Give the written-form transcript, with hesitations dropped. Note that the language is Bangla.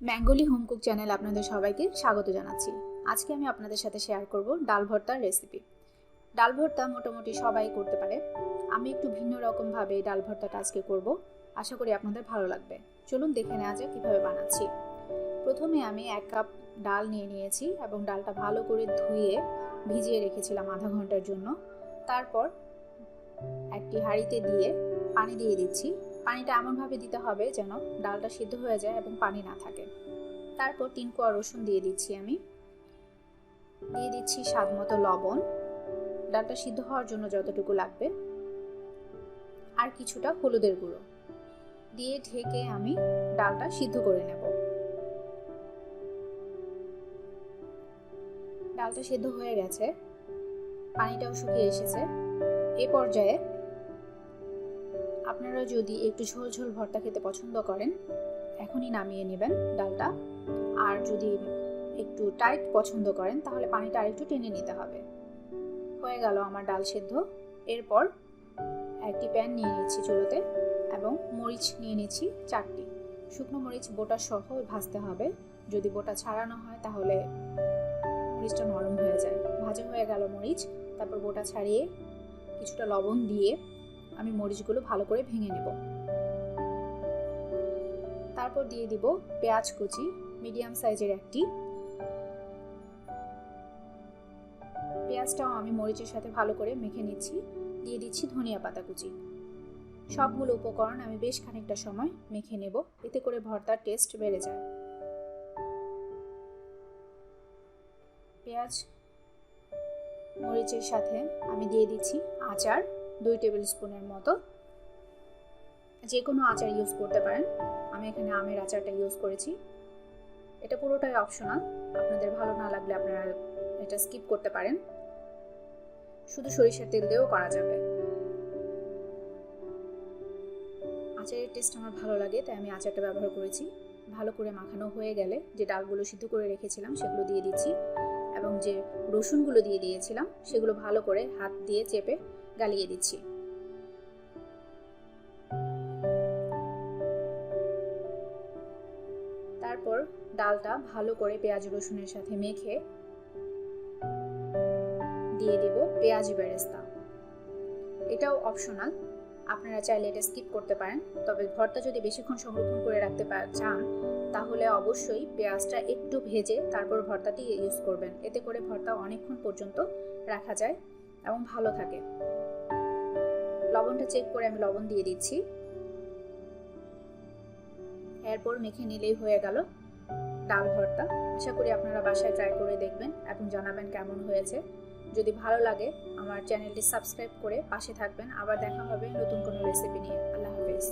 বেঙ্গলি হোম কুক চ্যানেল আপনাদের সবাইকে স্বাগত জানাচ্ছি। আজকে আমি আপনাদের সাথে শেয়ার করব ডাল ভর্তার রেসিপি। ডাল ভর্তা মোটামুটি সবাই করতে পারে। আমি একটু ভিন্ন রকম ভাবে ডাল ভর্তাটা আজকে করব। আশা করি আপনাদের ভালো লাগবে। চলুন দেখে নেওয়া যাক কিভাবে বানাচ্ছি। প্রথমে আমি 1 কাপ ডাল নিয়ে নিয়েছি এবং ডালটা ভালো করে ধুয়ে ভিজিয়ে রেখেছিলাম আধা ঘন্টার জন্য। তারপর একটি হাঁড়িতে দিয়ে পানি দিয়ে দিচ্ছি। পানিটা এমনভাবে দিতে হবে যেন ডালটা সিদ্ধ হয়ে যায় এবং পানি না থাকে। তারপর 3 কোয়া রসুন দিয়ে দিচ্ছি আমি। দিয়ে দিচ্ছি স্বাদ মতো লবণ, ডালটা সিদ্ধ হওয়ার জন্য যতটুকু লাগবে, আর কিছুটা হলুদের গুঁড়ো দিয়ে ঢেকে আমি ডালটা সিদ্ধ করে নেব। ডালটা সিদ্ধ হয়ে গেছে, পানিটাও শুকিয়ে এসেছে। এই পর্যায়ে আপনারা যদি একটু ঝোল ঝোল ভর্তা খেতে পছন্দ করেন এখনই নামিয়ে নেবেন ডালটা, আর যদি একটু টাইট পছন্দ করেন তাহলে পানিটা আরেকটু টেনে নিতে হবে। হয়ে গেল আমার ডাল সেদ্ধ। এরপর একটি প্যান নিয়ে নিচ্ছি চুলোতে এবং মরিচ নিয়ে নিচ্ছি 4টি। শুকনো মরিচ বোটা সহ ভাজতে হবে, যদি বোটা ছাড়ানো হয় তাহলে মরিচটা নরম হয়ে যায়। ভাজা হয়ে গেল মরিচ, তারপর বোটা ছাড়িয়ে কিছুটা লবণ দিয়ে আমি মরিচগুলো ভালো করে ভেঙে নেব। তারপর দিয়ে দিব পেঁয়াজ কুচি, মিডিয়াম সাইজের একটি। পেঁয়াজটাও আমি মরিচের সাথে ভালো করে মেখে নিচ্ছি। দিয়ে দিচ্ছি ধনিয়া পাতা কুচি। সবগুলো উপকরণ আমি বেশ খানিকটা সময় মেখে নেব, এতে করে ভর্তার টেস্ট বেড়ে যায়। পেঁয়াজ মরিচের সাথে আমি দিয়ে দিচ্ছি আচার 2 টেবিল স্পুনের মতো। যে কোনো আচার ইউজ করতে পারেন, আমি এখানে আমের আচারটা ইউজ করেছি। এটা পুরোটাই অপশনাল, আপনাদের ভালো না লাগলে আপনারা এটা স্কিপ করতে পারেন। শুধু সরিষার তেল দিয়েও করা যাবে। আচারের টেস্ট আমার ভালো লাগে তাই আমি আচারটা ব্যবহার করেছি। ভালো করে মাখানো হয়ে গেলে যে ডালগুলো সিদ্ধ করে রেখেছিলাম সেগুলো দিয়ে দিচ্ছি এবং যে রসুনগুলো দিয়ে দিয়েছিলাম সেগুলো ভালো করে হাত দিয়ে চেপে গালিয়ে দিচ্ছি। তারপর ডালটা ভালো করে পেঁয়াজ রসুনের সাথে মেখে দিয়ে দেব পেঁয়াজি বেরেস্তা। এটাও অপশনাল, আপনারা চাইলে এটা স্কিপ করতে পারেন। তবে ভর্তা যদি বেশিক্ষণ সংরক্ষণ করে রাখতে চান তাহলে অবশ্যই পেঁয়াজটা একটু ভেজে তারপর ভর্তাটি ইউজ করবেন, এতে করে ভর্তা অনেকক্ষণ পর্যন্ত রাখা যায় এবং ভালো থাকে। লবণটা চেক করে আমি লবণ দিয়ে দিচ্ছি। এরপর মেখে নিলেই হয়ে গেল ডাল ভর্তা। আশা করি আপনারা বাসায় ট্রাই করে দেখবেন এবং জানাবেন কেমন হয়েছে। যদি ভালো লাগে আমার চ্যানেলটি সাবস্ক্রাইব করে পাশে থাকবেন। আবার দেখা হবে নতুন কোনো রেসিপি নিয়ে। আল্লাহ হাফেজ।